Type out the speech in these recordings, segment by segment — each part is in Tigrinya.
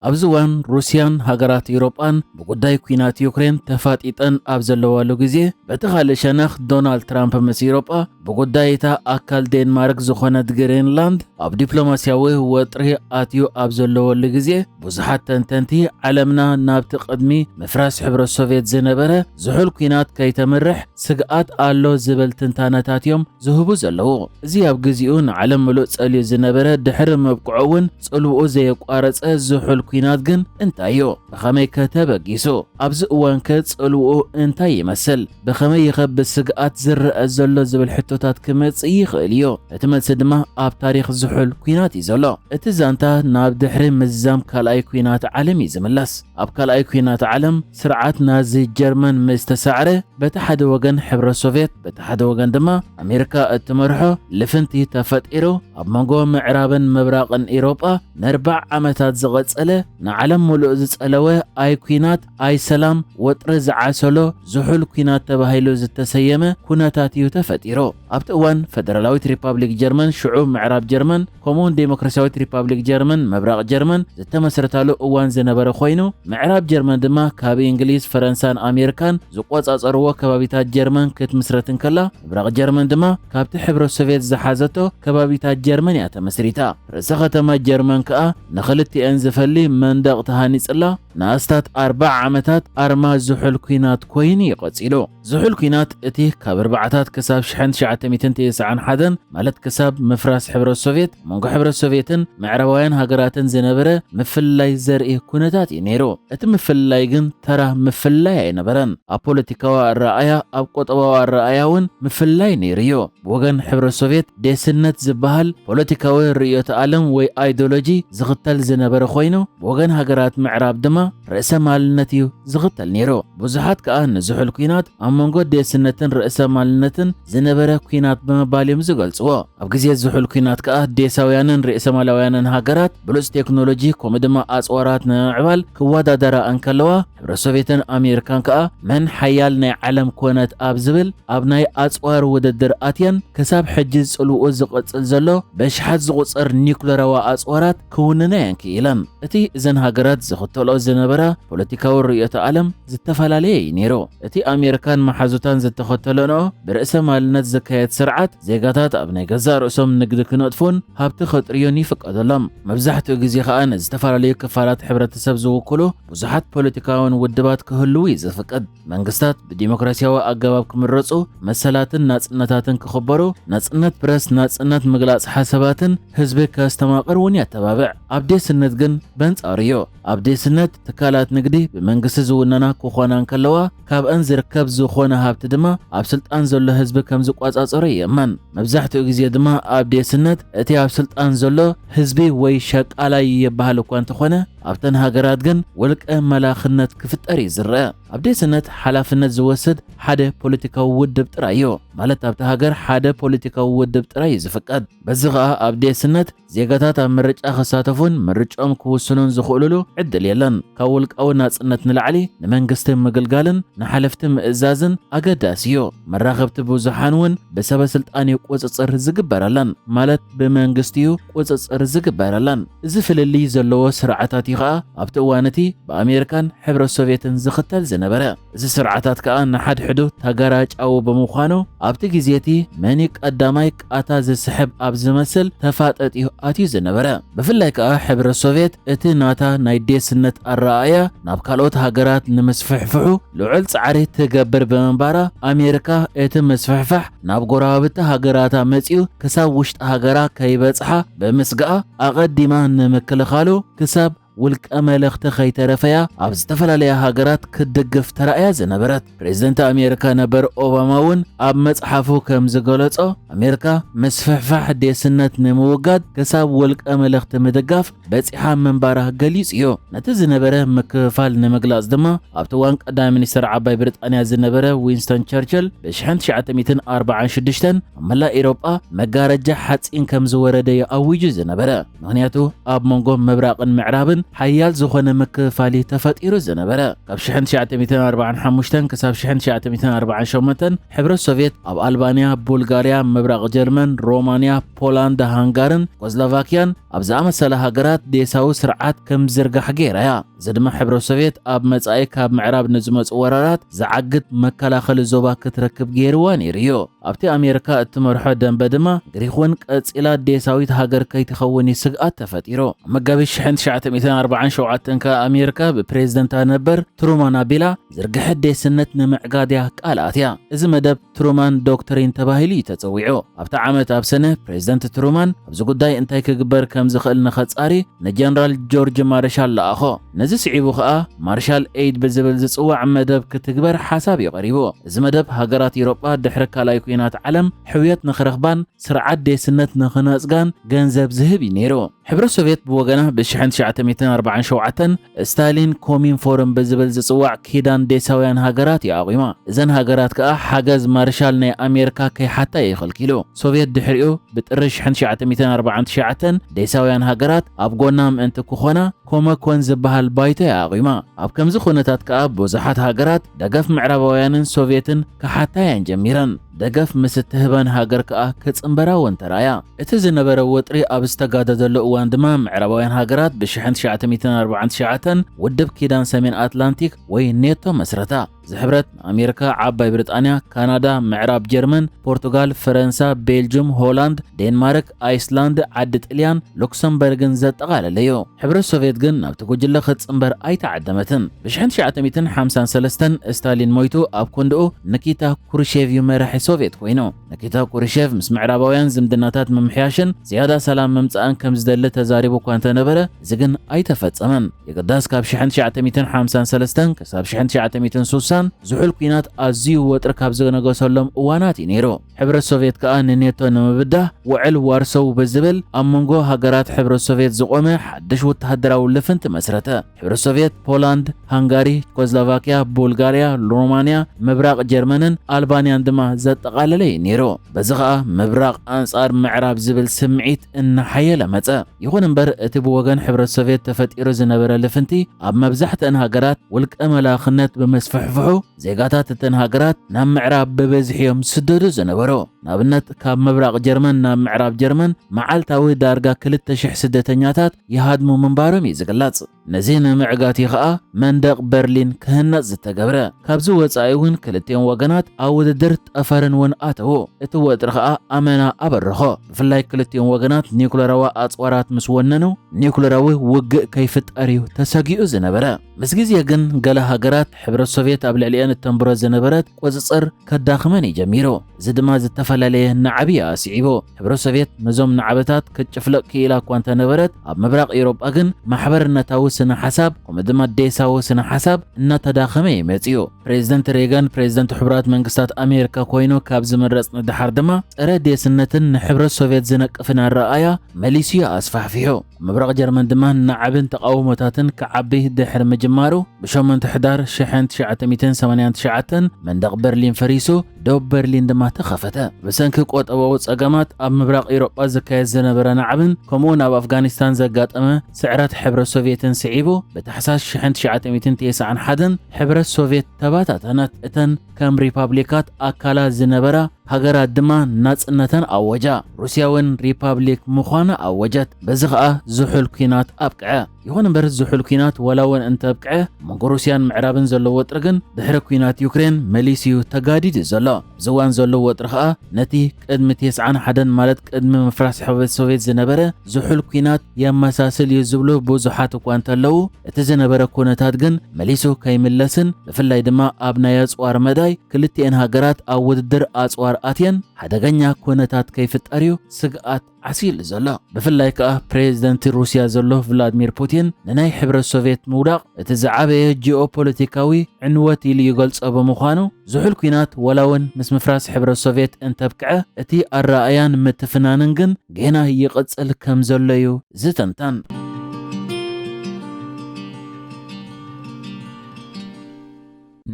አብዝዋን ሩሲያን ሀገራት አውሮፓን በጉዳይ ኩናት ዩክሬን ተፋጢጠን አብዘለዋሉ ጊዜ በተኻለሸነኽ ዶናልድ ትራምፕ ምስ አውሮፓ በጉዳይታ አካል ዴንማርክ ዝኾነት ግሪንላንድ ኣብ ዲፕሎማሲያዊ ወጥሪ ኣትዩ አብዘለዋሉ ጊዜ ብዙሓት ተንተንቲ ዓለምና ናብቲ ቅድሚ መፍራስ ሕብረት ሶቪየት ዝነበረ ዝሑል ኩናት ከይተመርሕ ስግኣት ኣሎ ዝብል ትንታነታት እዮም ዝህቡ ዘለዉ። እዚ ኣብ ግዚኡ ንዓለም ሙሉእ ጸልዩ ዝነበረ ድሕሪ መብቅዖውን ጽልውኡ ዘየቋረጸ ዝሑል ኩናት ግን እንታዮ በኸመይ ከተበጊሱ ኣብዚ እዋን ከጽልውኡ እንታይ ይመስል በኸመይ ይኸብስ ስግኣት ዝረአ ዘሎ ዝብል ሕቶታት ክመጽእ ይኽእል እዩ። እቲ መልሲ ድማ ኣብ ታሪኽ ዝሑል ኩናት እዩ ዘሎ። እቲ ዛንታ ናብ ድሕሪ ምዛም ካልኣይ ኩናት ዓለም እዩ ዝምለስ። ኣብ ካልኣይ ኩናት ዓለም ስርዓት ናዚ ጀርመን ምስ ተሳዕረ በቲ ሓደ ወገን ሕብረት ሶቪየት በቲ ሓደ ወገን ድማ ኣሜሪካ እትመርሖ ልፍንቲ ተፈጢሩ ኣብ መንጎ ምዕራብን ምብራቕን ኤውሮጳ ን40 ዓመታት ዝቐጸለ ንዓለም ሙሉእ ዝጸለወ ኣይ ኩናት ኣይ ሰላም ወጥሪ ዝዓሰሎ ዝሑል ኩናት ተባሂሉ ዝተሰየመ ኩነታት እዩ ተፈጢሩ። ኣብቲ እዋን ፌደራላዊት ሪፓብሊክ ጀርመን ሽዑ ምዕራብ ጀርመን ከምኡውን ዴሞክራሲያዊት ሪፓብሊክ ጀርመን ምብራቕ ጀርመን ዝተመስረታሉ እዋን ዝነበረ ኮይኑ ምዕራብ ጀርመን ድማ ካብ እንግሊዝ ፈረንሳን ኣሜሪካን ዝቆጻጸርዎ ከባቢታት ጀርመን ክትምስረትን ከላ ምብራቕ ጀርመን ድማ ካብቲ ሕብረት ሶቪየት ዝሓዘቶ ከባቢታት ጀርመን እያ ተመስሪታ። ርእሰ ከተማ ጀርመን ከዓ ንኽልቲአን ዝፈሊ መንደቕ ተሃኒጽላ ንኣስታት 40 ዓመታት ኣርማ ዝሑል ኩናት ኮይኑ ይቐጺሉ። ዝሑል ኩናት እቲ ካብ 4 ክሳብ 1991 ማለት ክሳብ ምፍራስ ሕብረት ሶቪየት መንጎ ሕብረት ሶቪየትን ምዕራባውያን ሃገራትን ዝነበረ ምፍላይ ዘርኢ ኩነታት እዩ ነይሩ። እቲ ምፍላይ ግን ተራ ምፍላይ ኣይነበረን። ኣብ ፖለቲካዊ ኣረኣያ ኣብ ቆጠባዊ ኣረኣያ እውን ምፍላይ ነይሩ እዩ። ብወገን ሕብረት ሶቪየት ዴስነት ዝበሃል ፖለቲካዊ ርእዮተ ዓለም ወይ ኣይዲዮሎጂ ዝኽተል ዝነበረ ኮይኑ ብወገን ሃገራት ምዕራብ ድማ ርእሰ ማልነት እዩ ዝኽተል ነይሩ። ብዙሓት ከዓ ንዝሑል ኩናት ኣብ መንጎ ዴስነትን ርእሰ ማልነትን ዝነበረ ኩናት ብምባል እዮም ዝገልጽዎ። ኣብ ግዜ ዝሑል ኩናት ከዓ ዴሳውያንን ርእሰ ማላውያንን ሃገራት ብሉጽ ቴክኖሎጂ ከምኡ ድማ ኣጽዋራት ንምዕባል ክወዳደራ እንከለዋ ሕብረት ሶቪየትን ኣሜሪካን ከዓ መን ሓያል ናይ ዓለም ኮነት ኣብ ዝብል ኣብ ናይ ኣጽዋር ውድድር ኣትየን ክሳብ ሕጂ ጽልውኡ ዝቐጽል ዘሎ በሽሓት ዝቝጽር ኒኩለራዊ ኣጽዋራት ክውንና የንክኢለን። እቲ እዘን ሃገራት ዝኽተልኦ ዝነበራ ፖለቲካዊ ርእዮተ ዓለም ዝተፈላለየ እዩ ነይሩ። እቲ ኣሜሪካን መሓዙታን ዝተኸተለንኦ ብርእሰ ማልነት ዝካየድ ስርዓት ዜጋታት ኣብ ናይ ገዛ ርእሶም ንግዲ ክነጥፉን ሃብቲ ኸጥርዮን ይፍቀደሎም። መብዛሕትኡ ግዜ ከዓ ንዝተፈላለዩ ክፋላት ሕብረተሰብ ዝውክሉ ብዙሓት ፖለቲካውን ውድባት ክህልው እዩ ዝፍቀድ። መንግስታት ብዲሞክራሲያዊ ኣገባብ ክምረጹ፣ መሰላትን ናጽነታትን ክኽበሩ፣ ናጽነት ፕረስ፣ ናጽነት ምግላጽ ሓሳባትን ህዝቢ ከስተማቕር እውን ያተባብዕ። ኣብ ዴስነት ግን በንጻር እዩ። ኣብ ዴስነት ትካላት ንግዲ ብመንግስቲ ዝውነና ክኾና እንከለዋ ካብአን ዝርከብ ዝኾነ ሃብቲ ድማ ኣብ ስልጣን ዘሎ ህዝቢ ከም ዝቋጻጸሩ የመን። መብዛሕትኡ ግዜ ድማ ኣብ ዴስነት እቲ ኣብ ስልጣን ዘሎ ህዝቢ ወይ ሸቃላይ ይበሃል እኳ እንተኾነ ኣብተን ሃገራት ግን ውልቀ መላኽነት ክፍጠር እዩ ዝረአ። ኣብ ዴስነት ሓላፍነት ዝወስድ ሓደ ፖለቲካዊ ውድብ ጥራይ እዩ። ማለት ኣብቲ ሃገር ሓደ ፖለቲካዊ ውድብ ጥራይ እዩ ዝፍቀድ። በዚ ከዓ ኣብ ዴስነት ዜጋታት ኣብ ምርጫ ክሳተፉን ምርጫኦም ክውስኑን ዝኽእሉሉ ዕድል የለን። ካብ ውልቃዊ ናጽነት ንላዕሊ ንመንግስቲ ምግልጋልን ንሓለፍቲ ምእዛዝን ኣገዳሲ እዩ። መራኸብቲ ብዙሓን እውን ብሰበ ስልጣን ቁጽጽር ዝግበረለን ማለት ብመንግስቲ ቁጽጽር ዝግበረለን። እዚ ፍልልይ ዘለዎ ስርዓታት ከዓ ኣብቲ እዋን እቲ ብኣሜሪካን ሕብረት ሶቪየትን ዝኽተል ዝነበረ። እዚ ስርዓታት ከዓ ንሓድሕዱ ተጋራጫዊ ብምዃኑ ኣብቲ ግዜቲ መኒ ቀዳማይ ቃታ ዝስሕብ ኣብ ዝመስል ተፋጠጢዩ ኣትዩ ዝነበረ። ብፍላይ ከዓ ሕብረት ሶቪየት እቲ ናታ ናይ ዴስነት ኣረኣያ ናብ ካልኦት ሃገራት ንምስፍሕፍሑ ልዑል ጻዕሪ ትገብር ብምንባራ ኣሜሪካ እቲ መስፍሕፋሕ ናብ ጎረባብቲ ሃገራታ መጺኡ ክሳብ ውሽጢ ሃገራ ከይበጽሓ ብምስጋኣ ኣቐዲማ ንምክልኻሉ ክሳብ ውልቀ መልእኽቲ ከይተረፈያ ኣብ ዝተፈላለየ ሃገራት ክድግፍ ተራእያ ዝነበረት። ፕሬዝደንት ኣሜሪካ ነበር ኦባማ እውን ኣብ መጽሓፉ ከም ዝገለጾ ኣሜሪካ መስፍሕፋሕ ዴስነት ንምውጋድ ክሳብ ውልቀ መልእኽቲ ምድጋፍ በጺሓ ምንባራ ገሊጹ እዩ። ነቲ ዝነበረ ምክፍፋል ንምግላጽ ድማ ኣብቲ እዋን ቀዳማይ ሚኒስትር ዓባይ ብሪጣንያ ዝነበረ ዊንስተን ቸርችል ብ1946 ኣብ መላእ ኤውሮጳ መጋረጃ ሓጺን ከም ዝወረደ ኣውጁ ዝነበረ። ምክንያቱ ኣብ መንጎ ምብራቕን ምዕራብን ሓያል ዝኾነ ምክፍፋሊ ተፈጢሩ ዝነበረ ካብ 1945 ክሳብ 1948 ሕብረት ሶቪየት ኣብ ኣልባንያ፣ ቡልጋርያ፣ ምብራቕ ጀርመን፣ ሮማንያ፣ ፖላንድ፣ ሃንጋርን ኮስሎቫክያን ኣብ ዝኣመሰለ ሃገራት ዴሳዊ ስርዓት ከም ዝርጋሕ ገይራያ። እዚ ድማ ሕብረት ሶቪየት ኣብ መጻኢ ካብ ምዕራብ ንዝመጹ ወራራት ዝዓግድ መከላኸሊ ዞባ ክትረክብ ገይርዋ ነይሩ እዩ። ኣብቲ ኣሜሪካ እትመርሖ ደንበ ድማ ግሪክ እውን ቀፂላ ዴሳዊት ሃገር ከይትኸውን ስግኣት ተፈጢሩ። ኣብ መጋቢት 1947 ከኣሜሪካ ብፕሬዝደንታ ነበር ትሩማን ኣቢላ ዝርግሐ ዴስነት ንምዕጋድያ ቃል ኣትያ። እዚ መደብ ትሩማን ዶክትሪን ተባሂሉ ተጸዊዑ። ኣብቲ ዓመት ኣብ ሰነ ፕሬዝደንት ትሩማን ኣብዚ ጉዳይ እንታይ ክግበር ከም ዝኽእል ንኸጻሪ ንጀነራል ጆርጅ ማርሻል ለኣኾ። ነዚ ስዒቡ ከዓ ማርሻል ኤይድ ብዝብል ዝጽዋዕ መደብ ክትግበር ሓሳብ ይቐሪቡ። እዚ መደብ ሃገራት ኤውሮጳ ድሕሪ ካልኣይ ኩናት ዓለም ሕውየት ንኽረኽባን ስርዓት ዴስነት ንኽነጽጋን ገንዘብ ዝህብ እዩ ነይሩ። ሕብረት ሶቪየት ብወገና ብ1947 ስታሊን ኮሚን ፎረም ብዝብል ዝጽዋዕ ኪዳን ዴሳውያን ሃገራት ይኣቒማ። እዘን ሃገራት ከዓ ሓገዝ ማርሻል ናይ ኣሜሪካ ከይሓታ ይኽልኪሉ። ሶቪየት ድሕሪኡ ብጥሪ 1949 ዴሳውያን ሃገራት ኣብ ጎና ምእንቲ ክኾና ኮመኮን ዝበሃል ባይቶ ይኣቒማ። ኣብ ከምዚ ኩነታት ከዓ ብዙሓት ሃገራት ደገፍ ምዕራባውያንን ሶቪየትን ክሓታያን ጀሚረን። ደገፍ ምስ እትህበን ሃገር ከዓ ክጽምበራ እውን ተራያ። እቲ ዝነበረ ወጥሪ ኣብ ዝተጋደደሉ እዋን ድማ ምዕራባውያን ሃገራት ብ1949 ውድብ ኪዳን ሰሜን ኣትላንቲክ ወይ ኔቶ መስረታ። ዝሕብረት ኣሜሪካ፣ ዓባይ ብሪጣንያ፣ ካናዳ፣ ምዕራብ ጀርመን፣ ፖርቱጋል፣ ፈረንሳ፣ ቤልጅየም፣ ሆላንድ፣ ዴንማርክ፣ ኣይስላንድ፣ ዓዲ ጣልያን፣ ሉክሰምበርግን ዘጠቓለለ እዩ። ሕብረት ሶቪየት ግን ናብቲ ጉጅለ ክትጽምበር ኣይተዓደመትን። ብ1953 ስታሊን ሞይቱ ኣብ ክንድኡ ኒኪታ ኩሩሼቭ መራሒ ሶቪየት ኮይኑ ኒኪታ ኩሩሼቭ ምስ ምዕራባውያን ዝምድናታት ምምሕያሽን ዝያዳ ሰላም ምምጻእን ከም ዝደሊ ተዛሪቡ እኳ እንተነበረ እዚ ግን ኣይተፈጸመን። ይቅዳስ ካብ 1953 ክሳብ 1960 ዝሑል ኩናት ኣዝዩ ወጥሪ ካብ ዝነገሰሎም እዋናት እዩ ነይሩ። ሕብረት ሶቪየት ከዓ ንኔቶ ንምብዳህ ውዕል ዋርሶው ብዝብል ኣብ መንጎ ሃገራት ሕብረት ሶቪየት ዝቆመ ሓድሽ ወተሃደራዊ ልፍንቲ መስረተ። ሕብረት ሶቪየት ፖላንድ፣ ሃንጋሪ፣ ኮስሎቫክያ፣ ቡልጋርያ፣ ሮማንያ፣ ምብራቕ ጀርመንን ኣልባንያን ድማ ዘጠቓለለ እዩ ነይሩ። በዚ ከዓ ምብራቕ ኣንጻር ምዕራብ ዝብል ስምዒት እናሓየለ መጸ። ይኹን እምበር እቲ ብወገን ሕብረት ሶቪየት ተፈጢሩ ዝነበረ ልፍንቲ ኣብ መብዛሕትአን ሃገራት ውልቀ መላኽነት ብመስፍሕፍሑ ዜጋታት እተን ሃገራት ናብ ምዕራብ ብበዝሒ እዮም ዝስደዱ ዝነበሩ። ንኣብነት ካብ ምብራቕ ጀርመን ናብ ምዕራብ ጀርመን መዓልታዊ ዳርጋ 2000 ስደተኛታት ይሃድሙ ምንባሮም እዩ ዝግለጽ። ነዚ ንምዕጋቲ ከዓ መንደቕ በርሊን ክህነጽ ዝተገብረ። ካብዚ ወጻኢ እውን ክልቲኦም ወገናት ኣብ ውድድር ጠፈርን እውን ኣተዉ። እቲ ወጥሪ ከዓ ኣመና ኣበረኾ። ብፍላይ ክልቲኦም ወገናት ኒውክለራዊ ኣጽዋራት ምስ ወነኑ ኒውክለራዊ ውግእ ከይፍጠር እዩ ተሰጊኡ ዝነበረ። ምስ ግዜ ግን ገለ ሃገራት ሕብረት ሶቪየት ኣብ ልዕሊአን እተንብሮ ዝነበረት ቁፅፅር ከዳኽመን እዩ ጀሚሩ። እዚ ድማ ዝተፈላለየ ናዕቢ ኣስዒቦ። ሕብረት ሶቪየት ነዞም ናዕበታት ክትጭፍለቕ ክኢላ እኳ እንተነበረት ኣብ ምብራቕ ኤውሮጳ ግን ማሕበርነታዊ ስነ ሓሳብ ከምኡ ድማ ዴሳዊ ስነ ሓሳብ እናተዳኸመ ይመጽዩ። ፕሬዝደንት ሬጋን ፕሬዝደንት ሕቡራት መንግስታት ኣሜሪካ ኮይኑ ካብ ዝምረጽ ንድሓር ድማ ፀረ ዴስነትን ንሕብረት ሶቪየት ዝነቅፍን ኣረኣያ መሊስዩ ኣስፋሕፊሑ። ምብራቕ ጀርመን ድማ ናዕብን ተቃውሞታትን ክዓቢ ድሕሪ ምጅማሩ ብ8 ሕዳር 1989 መንደቕ በርሊን ፈሪሱ ደቡብ በርሊን ድማ ተኸፈተ። ብሰንኪ ቆጠባዊ ጸገማት ኣብ ምብራቕ ኤውሮጳ ዝካየድ ዝነበረ ናዕብን ከምኡውን ኣብ ኣፍጋኒስታን ዘጋጠመ ስዕረት ሕብረት ሶቪየትን ስዒቡ ብታሕሳስ 1991 ሕብረት ሶቪየት ተባታተነት። እተን ከም ሪፓብሊካት ኣካላት ዝነበራ ሃገራት ድማ ናጽነተን ኣወጃ። ሩስያ እውን ሪፓብሊክ ምዃና ኣወጀት። በዚ ከዓ ዝሑል ኩናት ኣብቅዐ። ይኹን እምበር ዝሑል ኩናት ወላውን እንተብቅዐ መንጎ ሩስያን ምዕራብን ዘሎ ወጥሪ ግን ድሕሪ ኩናት ዩክሬን መሊስዩ ተጋዲድ ዘሎ። ዝዋን ዘሎ ወጥሪ ከዓ ነቲ ቅድሚ 91 ማለት ቅድሚ ምፍራስ ሕብረት ሶቪየት ዝነበረ ዝሑል ኩናት የመሳስል እዩ ዝብሉ ብዙሓት እኳ እንተለዉ እቲ ዝነበረ ኩነታት ግን መሊሱ ከይምለስን ብፍላይ ድማ ኣብ ናይ ኣጽዋር መዳይ ክልቲአን ሃገራት ኣብ ውድድር ኣጽዋር ኣትየን ሓደገኛ ኩነታት ከይፍጠር እዩ ስግኣት ዓሲል ዘሎ። ብፍላይ ከዓ ፕሬዝደንት ሩስያ ዘሎ ቭላድሚር ፑቲን ንናይ ሕብረት ሶቪየት ምውዳቕ እቲ ዝዓበየ ጂኦፖለቲካዊ ዕንወት ኢሉ ይገልጾ ብምዃኑ ዝሑል ኩናት ወላውን ምስ ምፍራስ ሕብረት ሶቪየት እንተብቅዐ እቲ ኣረኣያን ምትፍናንን ግን ገና ይቕጽል ከም ዘሎ እዩ ዝተንተን።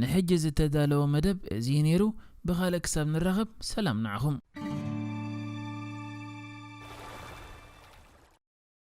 ንሕጂ ዝተዳለወ መደብ እዚ ነይሩ። بخالك ساب نرغب سلام نعهم.